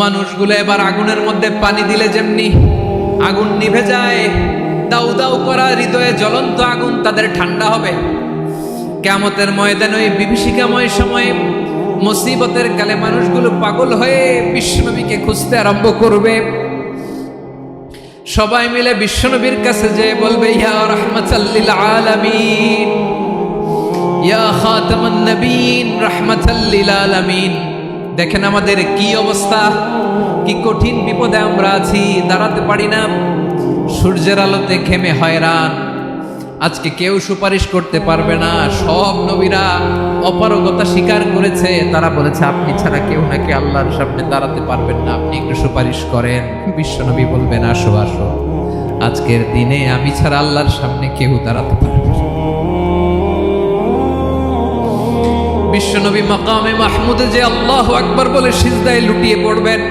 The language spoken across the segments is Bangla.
মানুষগুলো এবার আগুনের মধ্যে পানি দিলে যেমনি আগুন নিভে যায়, দাউ দাউ করা হৃদয়ে জ্বলন্ত আগুন তাদের ঠান্ডা হবে। কিয়ামতের ময়দানে ওই বিভীষিকাময় সময়ে মুসিবতের কালে মানুষগুলো পাগল হয়ে বিশ্বনবীকে খুঁজতে আরম্ভ করবে। সবাই মিলে বিশ্বনবীর কাছে যেয়ে বলবে, ইয়া রাহমাতাল লিল আলামিন, ইয়া খাতামান নবীন, রাহমাতাল লিল আলামিন। দেখেন আমাদের কি অবস্থা, কি কঠিন বিপদে আমরা আছি, দাঁড়াতে পারি না, সূর্যের আলোতে ঘেমে হয়রান। আজকে কেউ সুপারিশ করতে পারবে না। সব নবীরা অপারগতা স্বীকার করেছে, তারা বলেছে আপনি ছাড়া কেউ নাকি আল্লাহর সামনে দাঁড়াতে পারবেন না, আপনি একটু সুপারিশ করেন। বিশ্বনবী বলবেন, আসো আসো, আজকের দিনে আমি ছাড়া আল্লাহর সামনে কেউ দাঁড়াতে পারবে না। বিশ্বনবী মাকামে মাহমুদে যে আল্লাহু আকবার বলে সিজদায় লুটিয়ে পড়বেন।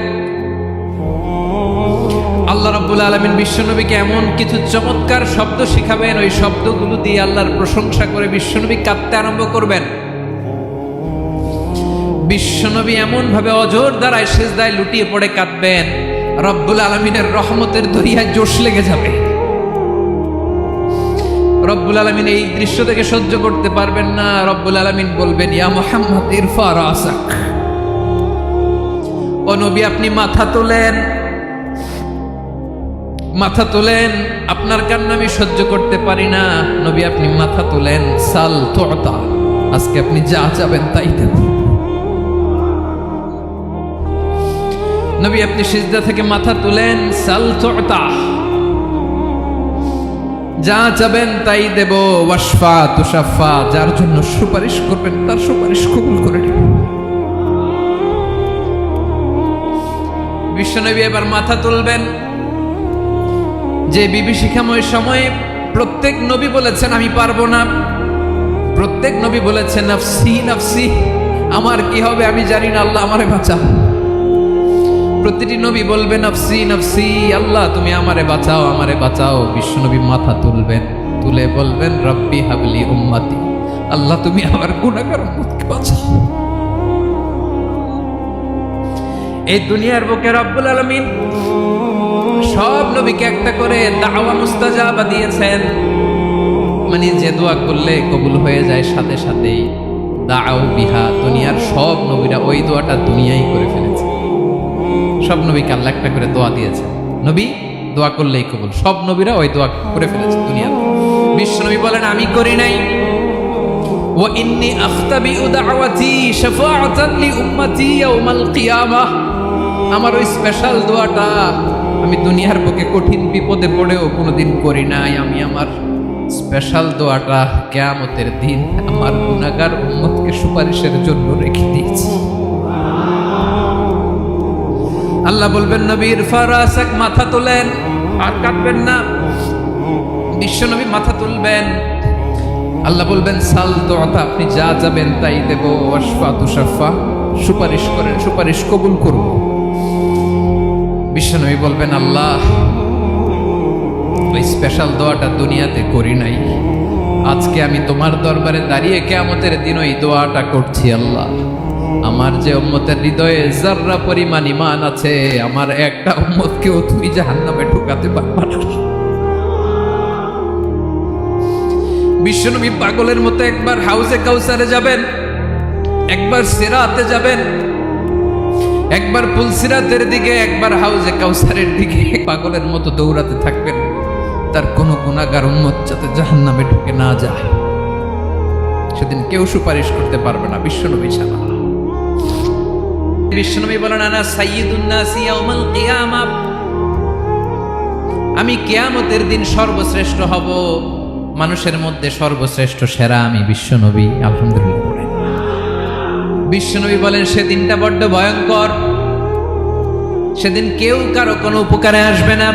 আল্লাহ রাব্বুল আলামিন বিশ্বনবীকে এমন কিছু চমৎকার শব্দ শিখাবেন, ওই শব্দগুলো দিয়ে আল্লাহর প্রশংসা করে বিশ্বনবী কাঁদতে আরম্ভ করবেন। বিশ্বনবী এমন ভাবে অজর দ্বারায় সিজদায় লুটিয়ে পড়ে কাঁদবেন, রব্বুল আলামিনের রহমতের দরিয়ায় জোশ লেগে যাবে। রব্বুল আলামিন এই দৃশ্য থেকে সহ্য করতে পারবেন না। রব্বুল আলামিন বলবেন, ইয়া মুহাম্মদ ইরফা রাসাক, ও নবী আপনি মাথা তোলেন, মাথা তোলেন, আপনার কান্না আমি সহ্য করতে পারি না। নবী আপনি মাথা তোলেন, সাল তুতা, আজকে আপনি যা চাবেন তাই দেব। নবী আপনি সিজদা থেকে মাথা তুলেন, সাল তুতা, যা চাবেন তাই দেব। ওয়াশফা তুশাফা, যার জন্য সুপারিশ করবেন তার সুপারিশ কবুল করে নেব। বিশ্বনবী এবার মাথা তুলবেন। যে বিভীষিকাময় সময়ে প্রত্যেক নবী বলেছেন আমি পারবো না, প্রত্যেক নবী বলেছেন নাফসি নাফসি, আমার কি হবে আমি জানি না, আল্লাহ আমারে বাঁচাও। প্রতিটি নবী বলবে নাফসি নাফসি, আল্লাহ তুমি আমারে বাঁচাও, আমারে বাঁচাও। বিশ্বনবী মাথা তুলবেন, তুলে বলবেন রব্বি হাবলি উম্মতি, আল্লাহ তুমি আমার গুনাহগার উম্মতকে বাঁচাও। এই দুনিয়ার বুকে রব্বুল আলামিন সব নবীকে একটা করে দাওয়া মুস্তাজাবা দিয়েছেন, মানে যে দোয়া করলে কবুল হয়ে যায় সাথে সাথেই। দাও বিহা, দুনিয়ার সব নবীরা ওই দোয়াটা দুনিয়ায় করে ফেলেছে। সব নবীকে আল্লাহ একটা করে দোয়া দিয়েছেন, নবী দোয়া করলেই কবুল। সব নবীরা ওই দোয়া করে ফেলেছে দুনিয়াতে। বিশ্বনবী বলেন আমি করি নাই। ওয়া ইন্নী আখতাবিউ দাওয়াতি শাফাআতান লি উম্মতি ইয়াউমাল কিয়ামাহ, আমার ওই স্পেশাল দোয়াটা আমি দুনিয়ার বুকে কঠিন বিপদে পড়েও কোনোদিন করি নাই। আমি আমার স্পেশাল দোয়াটা কিয়ামতের দিন আমার গুনাহগার উম্মতকে সুপারিশের জন্য রেখে দিয়েছি। আল্লাহ বলবেন নবী ইরফা রাসাক, মাথা তোলেন, আর কাঁদবেন না। বিশ্বনবী মাথা তুলবেন, আল্লাহ বলবেন সাল তুতা, আপনি যা যাবেন তাই দেব। ওয়াশফা তুশাফা, সুপারিশ করেন, সুপারিশ কবুল করব। বিশ্বনবী বলবেন আল্লাহ ওই স্পেশাল দোয়াটা দুনিয়াতে করি নাই, আজকে আমি তোমার দরবারে দাঁড়িয়ে কিয়ামতের দিন ওই দোয়াটা করছি। আল্লাহ আমার যে উম্মতের হৃদয়ে যাররা পরিমাণ ঈমান আছে, আমার একটা উম্মতকেও তুমি জাহান্নামে ঢুকাতে পারবে না। বিশ্বনবী পাগলের মতো একবার হাউজে কাউসারে যাবেন, একবার সিরাতে যাবেন, একবার পুলসিরাতের দিকে, একবার হাউজে কাউসারের দিকে পাগলের মতো দৌড়াতে থাকবেন, তার কোনো গুনাহগার উম্মত যাতে জাহান্নামে ঢুকে না যায়। সেদিন কেউ সুপারিশ করতে পারবে না বিশ্বনবী ছাড়া। বিশ্বনবী বলেন আনা সাইয়্যিদুন নাসি ইয়াউমাল কিয়ামাহ, আমি কিয়ামতের দিন সর্বশ্রেষ্ঠ হব, মানুষের মধ্যে সর্বশ্রেষ্ঠ সেরা আমি বিশ্বনবী। আলহামদুলিল্লাহ। বিশ্বনবী বলেন সেদিনটা বড্ড ভয়ঙ্কর, সেদিন কেউ কারো কোনো উপকারে আসবে না,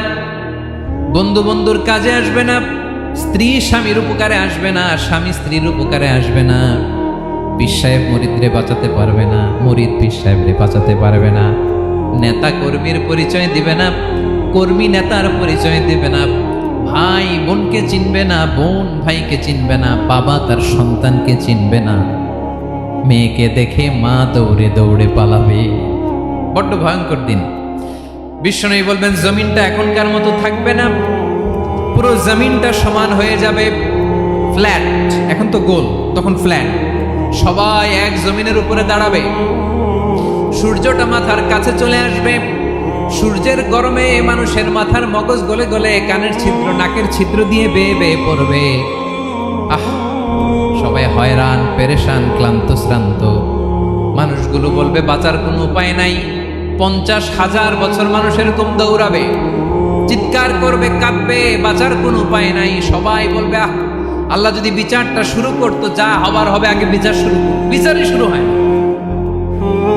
বন্ধু বন্ধুর কাজে আসবে না, স্ত্রী স্বামীর উপকারে আসবে না, স্বামী স্ত্রীর উপকারে আসবে না, পীর সাহেব মুরিদরে বাঁচাতে পারবে না, মুরিদ পীর সাহেবরে বাঁচাতে পারবে না, নেতা কর্মীর পরিচয় দিবে না, কর্মী নেতার পরিচয় দিবে না, ভাই বোনকে চিনবে না, বোন ভাইকে চিনবে না, বাবা তার সন্তানকে চিনবে না, মেয়েকে দেখে মা দৌড়ে দৌড়ে পালাবে, বড্ড ভয়ঙ্কর দিন। বিশ্বনবী বলবেন জমিনটা এখনকার মতো থাকবে না, পুরো জমিনটা সমান হয়ে যাবে, ফ্ল্যাট। এখন তো গোল, তখন ফ্ল্যাট। সবাই এক জমিনের উপরে দাঁড়াবে, সূর্যটা মাথার কাছে চলে আসবে। সূর্যের গরমে মানুষের মাথার মগজ গলে গলে কানের ছিদ্র, নাকের ছিদ্র দিয়ে বেয়ে বেয়ে পড়বে। আহ, সবাই হয়রান, পেরেশান, ক্লান্ত শ্রান্ত। মানুষগুলো বলবে বাঁচার কোনো উপায় নাই। 50,000 বছর মানুষ এরকম দৌড়াবে, চিৎকার করবে, কাঁদবে, বাঁচার কোনো উপায় নাই। সবাই বলবে আহ, আল্লাহ যদি বিচারটা শুরু করতো, যা হবার হবে, আগে বিচার শুরু। বিচারই শুরু হয় না।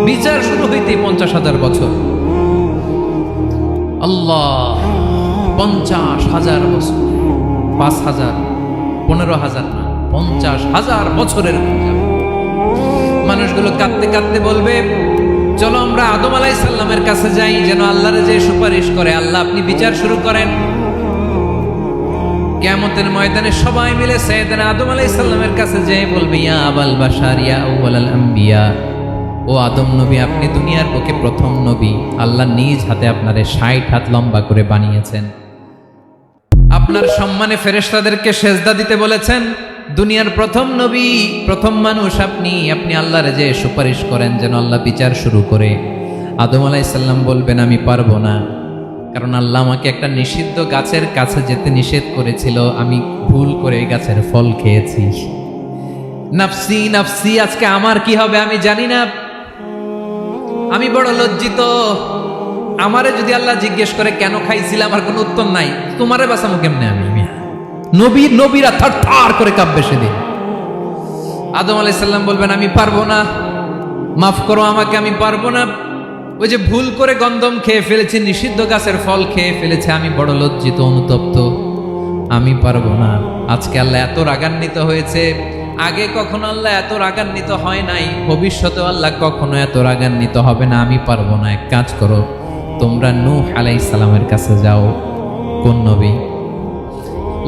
বিচার শুরু হইতে 50,000 বছর। আল্লাহ, 50,000 বছর, 5,000, 15,000 না, 50,000 বছরের মানুষগুলো কাঁদতে কাঁদতে বলবে চলো আমরা আদম আলাইহিস সালামের কাছে যাই, যেন আল্লাহর যে সুপারিশ করে, আল্লাহ আপনি বিচার শুরু করেন। কিয়ামতের ময়দানে সবাই মিলে সাইয়েদনা আদম আলাইহিস সালামের কাছে যেয়ে বলবে ইয়া আবাল বাশার ইয়া আউয়ালাল আম্বিয়া, ও আদম নবী, আপনি দুনিয়ার বুকে প্রথম নবী। আল্লাহ নিজ হাতে আপনারে 60 হাত লম্বা করে বানিয়েছেন, আপনার সম্মানে ফেরেশতাদেরকে সেজদা দিতে বলেছেন। দুনিয়ার প্রথম নবী, প্রথম মানুষ আপনি। আপনি আল্লাহর যে সুপারিশ করেন যেন আল্লাহ বিচার শুরু করে। আদম আলাইহিস সালাম বলবেন আমি পারবো না, কারণ আল্লাহ আমাকে একটা নিষিদ্ধ গাছের কাছে যেতে নিষেধ করেছিল, আমি ভুল করে এই গাছের ফল খেয়েছি। নাফসি নাফসি, আজকে আমার কি হবে আমি জানি না, আমি বড় লজ্জিত। আমারে যদি আল্লাহ জিজ্ঞেস করে কেন খাইছিলাম, আমার কোনো উত্তর নাই। তোমারে বাঁচামো কেমনে আমি? নবীরা থার করে কাঁপবে সেদিন। আদম আলাইহিস সালাম বলবেন আমি পারবো না, মাফ করো আমাকে, আমি পারবো না। ওই যে ভুল করে গন্ধম খেয়ে ফেলেছি, নিষিদ্ধ গাছের ফল খেয়ে ফেলেছে, আমি বড় লজ্জিত, অনুতপ্ত, আমি পারবো না। আজকে আল্লাহ এত রাগান্বিত হয়েছে, আগে কখনো আল্লাহ এত রাগান্বিত হয় নাই, ভবিষ্যতেও আল্লাহ কখনো এত রাগান্বিত হবে না। আমি পারবো না। এক কাজ করো, তোমরা নূহ আলাইহিস সালামের কাছে যাও। কোন নবী?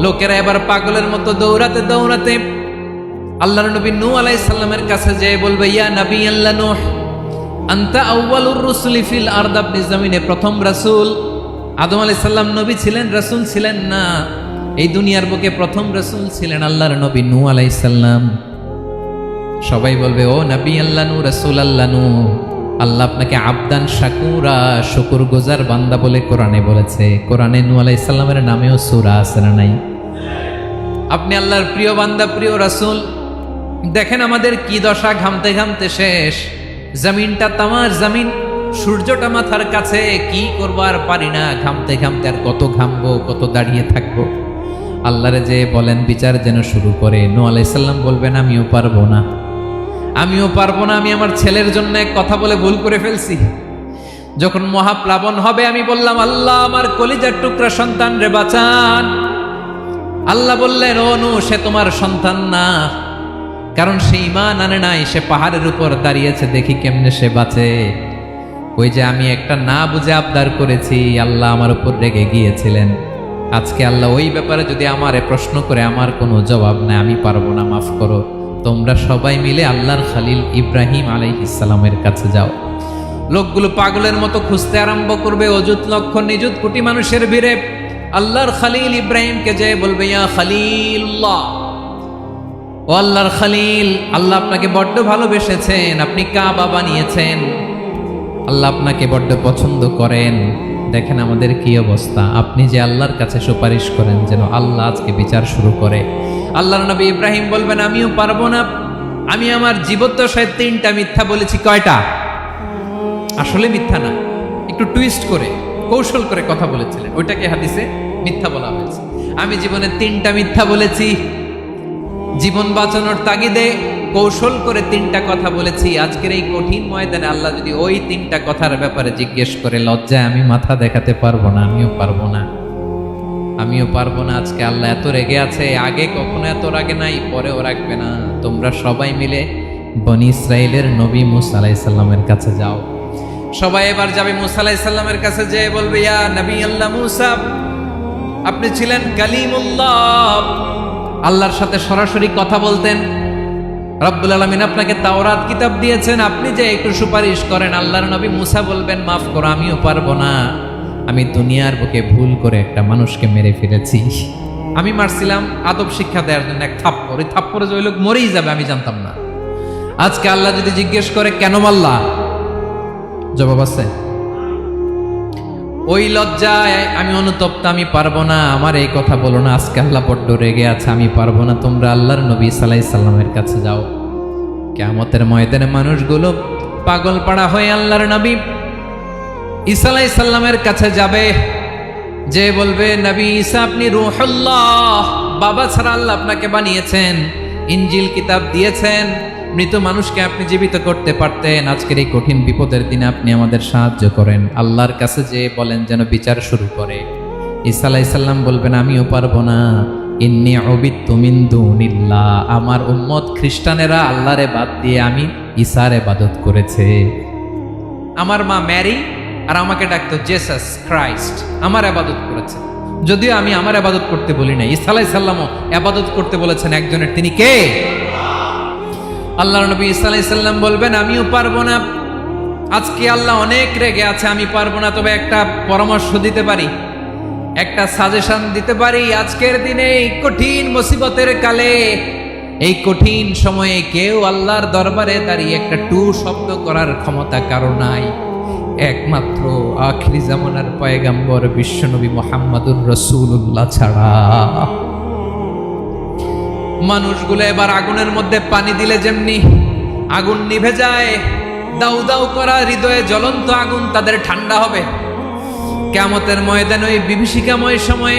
লোকেরা এবার পাগলের মতো দৌড়াতে দৌড়াতে আল্লাহর নবী নূহ আলাইহিস সালামের কাছে যেয়ে বলবে ইয়া নবী আল্লাহ নূহ, আনতা আউয়ালুর রুসুলি ফিল আরদ, আপনি জমিনে প্রথম রাসূল। আদম আলাইহিস সালাম নবী ছিলেন, রাসূল ছিলেন না। এই দুনিয়ার বুকে প্রথম রাসূল ছিলেন আল্লাহর নবী নূহ আলাইহিস সালাম। সবাই বলবে ও নবী আল্লাহ নূহ, রাসূল আল্লাহ নূহ, আল্লাহ আপনাকে আবদান শাকুরা, শুকরগুজার বান্দা বলে কোরআনে বলেছে। কোরআনে নূহ আলাইহিস সালামের নামেও সূরা আছে না নাই? আপনি আল্লাহর প্রিয় বান্দা, প্রিয় রাসূল। দেখেন আমাদের কি দশা, ঘামতে ঘামতে শেষ। জমিনটা তামার জমিন, সূর্যটা মাথার কাছে, কি করবো আর পারি না, ঘামতে ঘামতে আর কত ঘামবো, কত দাঁড়িয়ে থাকবো। আল্লাহরে যে বলেন বিচার যেন শুরু করে। নূহ আলাইহিস সালাম বলবেন আমিও পারবো না, আমিও পারবো না। আমি আমার ছেলের জন্য এক কথা বলে ভুল করে ফেলছি। যখন মহাপ্লাবন হবে আমি বললাম আল্লাহ আমার কলিজার টুকরা সন্তান রে বাঁচান। আল্লাহ বললেন ও নূহ, সে তোমার সন্তান না, কারণ সে ঈমান আনে নাই, সে পাহাড়ের উপর দাঁড়িয়েছে, দেখি কেমনে সে বাঁচে। ওই যে আমি একটা না বুঝে আবদার করেছি, আল্লাহ আমার উপর রেগে গিয়েছিলেন। আজকে আল্লাহ ওই ব্যাপারে যদি আমারে প্রশ্ন করে, আমার কোনো জবাব নাই, আমি পারবো না, মাফ করো। তোমরা সবাই মিলে আল্লাহর খলিল ইব্রাহিম আলাইহিস সালামের কাছে যাও। লোকগুলো পাগলের মতো খুঁজতে আরম্ভ করবে, অযুত লক্ষ নিযুত কোটি মানুষের ভিড়ে আল্লাহর খলিল ইব্রাহিমকে যে বলবে ইয়া খলিলুল্লাহ, ও আল্লাহর খলিল, আল্লাহ আপনাকে বড্ড ভালোবেসেছেন, আপনি কাবা বানিয়েছেন, আল্লাহ আপনাকে বড্ড পছন্দ করেন। দেখেন আমাদের কি অবস্থা। আপনি যে আল্লাহর কাছে সুপারিশ করেন যেন আল্লাহ আজকে বিচার শুরু করে। আল্লাহর নবী ইব্রাহিম বলবেন আমিও পারবো না, আমি আমার জীবদ্দশায় 3টা মিথ্যা বলেছি। কয়টা? আসলে মিথ্যা না, একটু টুইস্ট করে, কৌশল করে কথা বলেছিলেন, ওইটাকে হাদিসে মিথ্যা বলা হয়েছে। আমি জীবনে 3টা মিথ্যা বলেছি, জীবন বাঁচানোর তাগিদে কৌশল করে 3টা কথা বলেছি। আজকের এই কঠিন ময়দানে আল্লাহ যদি ওই 3টা কথার ব্যাপারে জিজ্ঞেস করে, লজ্জায় আমি মাথা দেখাতে পারবো না, আমিও পারবো না, আমিও পারবো না। আজকে আল্লাহ এত রেগে আছে, আগে কখনো এত রাগে নাই, পরেও রাখবে না। তোমরা সবাই মিলে বনি ইসরাইলের নবী মূসা আলাইহিস সালামের কাছে যাও। সবাই এবার যাবে মূসা আলাইহিস সালামের কাছে, যে বলবে ইয়া নবী আল্লাহ মূসা, আপনি ছিলেন কালিমুল্লাহ, আল্লাহর সাথে সরাসরি কথা বলতেন। রব্বুল আলামিন আপনাকে তাওরাত কিতাব দিয়েছেন, আপনি যে একটু সুপারিশ করেন। আল্লাহর নবী মুসা বলবেন, মাফ করো, আমিও পারবো না, আমি দুনিয়ার বুকে ভুল করে একটা মানুষকে মেরে ফেলেছি। আমি মারছিলাম আদব শিক্ষা দেওয়ার জন্য এক থাপ্পড়, ওই থাপ্পড়ে যে ওই লোক মরেই যাবে আমি জানতাম না। আজকে আল্লাহ যদি জিজ্ঞেস করে কেন মারলা, জবাব আছে? ওই লজ্জায় আমি অনুতপ্ত, আমি পারবো না, আমার এই কথা বলো না। আজকে আল্লাহ বড্ড রেগে আছে, আমি পারবো না। তোমরা আল্লাহর নবী সাল্লাল্লাহু আলাইহি সাল্লামের কাছে যাও। কিয়ামতের ময়দানে মানুষগুলো পাগল পাড়া হয়ে আল্লাহর নবী ঈসা আলাইহিস সালামের কাছে যাবে, যে বলবে, নবী ঈসা আপনি রূহুল্লাহ, বাবা ছাড়া আল্লাহ আপনাকে বানিয়েছেন, ইনজিল কিতাব দিয়েছেন, মৃত মানুষকে আপনি জীবিত করতে পারতেন। আজকের এই কঠিন বিপদের দিনে আপনি আমাদের সাহায্য করেন। আল্লাহর কাছে যে বলেন যেন বিচার শুরু করে। ঈসা আলাইহিস সালাম বলবেন, আমিও পারবো না, ইন্নী উবিদতু মিন দুনিল্লাহ, আমার উম্মত খ্রিস্টানেরা আল্লাহরে বাদ দিয়ে আমি ঈসার ইবাদত করেছে। আমার মা ম্যারি আর আমাকে ডাকতো জেসাস ক্রাইস্ট, আমার ইবাদত করেছে, যদিও আমি আমার ইবাদত করতে বলি না। ঈসা আলাইহিস সালামও ইবাদত করতে বলেছেন একজনের, তিনি কে? আল্লাহর নবী ঈসা আলাইহিস সালাম বলবেন, আমিও পারবো না, আজকে আল্লাহ অনেক রেগে আছে, আমি পারবো না, তবে একটা পরামর্শ দিতে পারি, একটা সাজেশন দিতে পারি। আজকের দিনে এই কঠিন মুসিবতের কালে, এই কঠিন সময়ে কেউ আল্লাহর দরবারে দাঁড়িয়ে একটা টু শব্দ করার ক্ষমতা কারো নাই, একমাত্র আখিরি জামানার পয়গম্বর বিশ্বনবী মুহাম্মদুর রাসূলুল্লাহ ছাড়া। মানুষগুলো এবার আগুনের মধ্যে পানি দিলে যেমনি আগুন নিভে যায়, দাউ দাউ করা হৃদয়ে জ্বলন্ত আগুন তাদের ঠান্ডা হবে। কিয়ামতের ময়দানে ওই বিভীষিকাময় সময়ে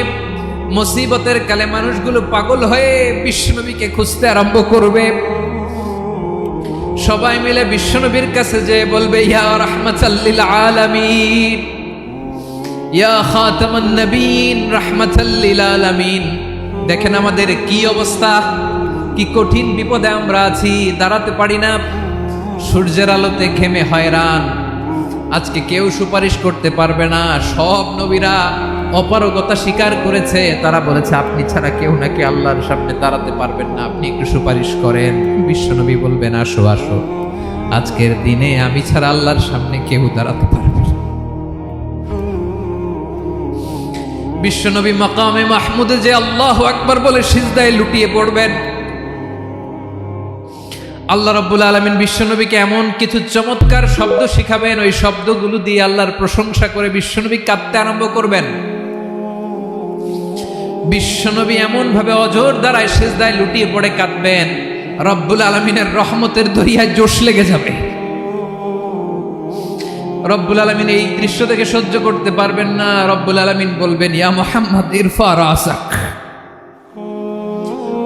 মুসিবতের কালে মানুষগুলো পাগল হয়ে বিশ্বনবীকে খুঁজতে আরম্ভ করবে। সবাই মিলে বিশ্বনবীর কাছে যে বলবে, ইয়া রাহমাতাল লিল আলামিন, ইয়া খাতামান নবীন, রাহমাতাল লিল আলামিন। দেখেন আমাদের কি অবস্থা, কি কঠিন বিপদে আমরা আছি, দাঁড়াতে পারি না, সূর্যের আলোতে ঘেমে হয়রান। আজকে কেউ সুপারিশ করতে পারবে না। সব নবীরা অপারগতা স্বীকার করেছে, তারা বলেছে আপনি ছাড়া কেউ নাকি আল্লাহর সামনে দাঁড়াতে পারবেন না, আপনি একটু সুপারিশ করেন। বিশ্বনবী বলবেন, আসো আসো, আজকের দিনে আমি ছাড়া আল্লাহর সামনে কেউ দাঁড়াতে পারবে না। বিশ্বনবী মাকামে মাহমুদে যে আল্লাহু আকবার বলে সিজদায় লুটিয়ে পড়বেন। আল্লাহ রাব্বুল আলামিন বিশ্বনবীকে এমন কিছু চমৎকার শব্দ শিখাবেন, ওই শব্দগুলো দিয়ে আল্লাহর প্রশংসা করে বিশ্বনবী কাঁদতে আরম্ভ করবেন। বিশ্বনবী এমন ভাবে অজর দ্বারায় সিজদায় লুটিয়ে পড়ে কাঁদবেন, রব্বুল আলামিনের রহমতের দরিয়ায় জোশ লেগে যাবে। রব্বুল আলামিন এই দৃশ্য থেকে সহ্য করতে পারবেন না। রব্বুল আলামিন বলবেন, ইয়া মুহাম্মদ ইরফা রাসাক,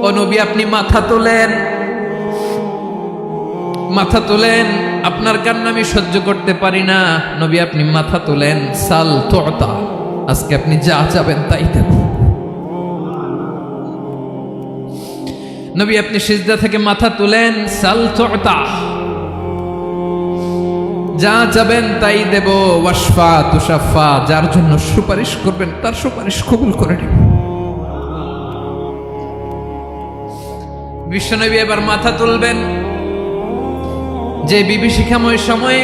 ও নবী আপনি মাথা তোলেন, মাথা তোলেন, আপনার কান্না আমি সহ্য করতে পারি না। নবী আপনি মাথা তোলেন, সাল তুতা, আজকে আপনি যা চাবেন তাই দেব। নবী আপনি সিজদা থেকে মাথা তুলেন, সাল তুতা, যা চাবেন তাই দেব। ওয়াশফা তুশাফা, যার জন্য সুপারিশ করবেন তার সুপারিশ কবুল করে নেব। বিশ্বনবী এবার মাথা তুলবেন। যে বিভীষিকাময় সময়ে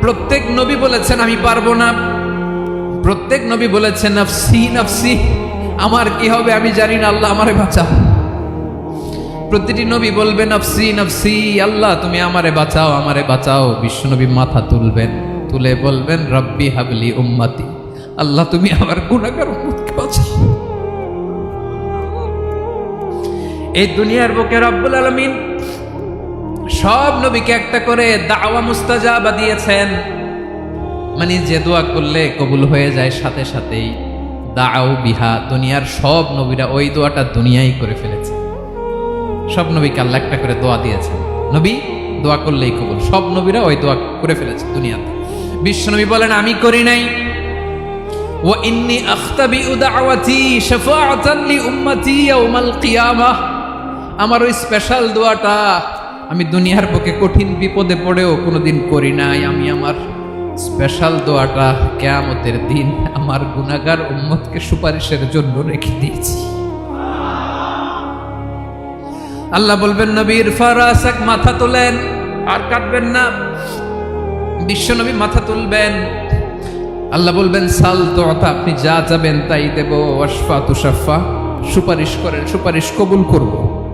প্রত্যেক নবী বলেছেন আমি পারবো না, প্রত্যেক নবী বলেছেন নফসি নফসি, আমার কি হবে আমি জানি না, আল্লাহ আমারে বাঁচাও। প্রতিটি নবী বলবে নফসি নফসি, আল্লাহ তুমি আমারে বাঁচাও, আমারে বাঁচাও। বিশ্বনবী মাথা তুলবেন, তুলে বলবেন রব্বি হাবলি উম্মতি, আল্লাহ তুমি আমার গুনাহগার উম্মতকে বাঁচাও। এই দুনিয়ার বুকে রব্বুল আলামিন সব নবীকে একটা করে দাওয়া মুস্তাজাবা দিয়েছেন, মানে যে দোয়া করলে কবুল হয়ে যায় সাথে সাথেই। দাও বিহা, দুনিয়ার সব নবীরা ওই দোয়াটা দুনিয়ায় করে ফেলেছে। সব নবীকে আল্লাহ একটা করে দোয়া দিয়েছেন, নবী দোয়া করলেই কবুল। সব নবীরা ওই দোয়া করে ফেলেছে দুনিয়াতে। বিশ্বনবী বলেন আমি করি নাই। ওয়া ইন্নী আখতাবিউ দাওয়াতি শাফাআতান লি উম্মতি ইয়াউমাল কিয়ামাহ, আমার ওই স্পেশাল দোয়াটা আমি দুনিয়ার বুকে কঠিন বিপদে পড়েও কোনোদিন করি নাই। আমি আমার স্পেশাল দোয়াটা কিয়ামতের দিন আমার গুনাহগার উম্মতকে সুপারিশের জন্য রেখে দিয়েছি। আল্লাহ বলবেন নবীর ফারাসাক, মাথা তোলেন, আর কাটবেন না। বিশ্ব নবী মাথা তুলবেন। আল্লাহ বলবেন সাল তুতা, আপনি যা যাবেন তাই দেব। ওয়াশফা তুশাফা, সুপারিশ করেন, সুপারিশ কবুল করব।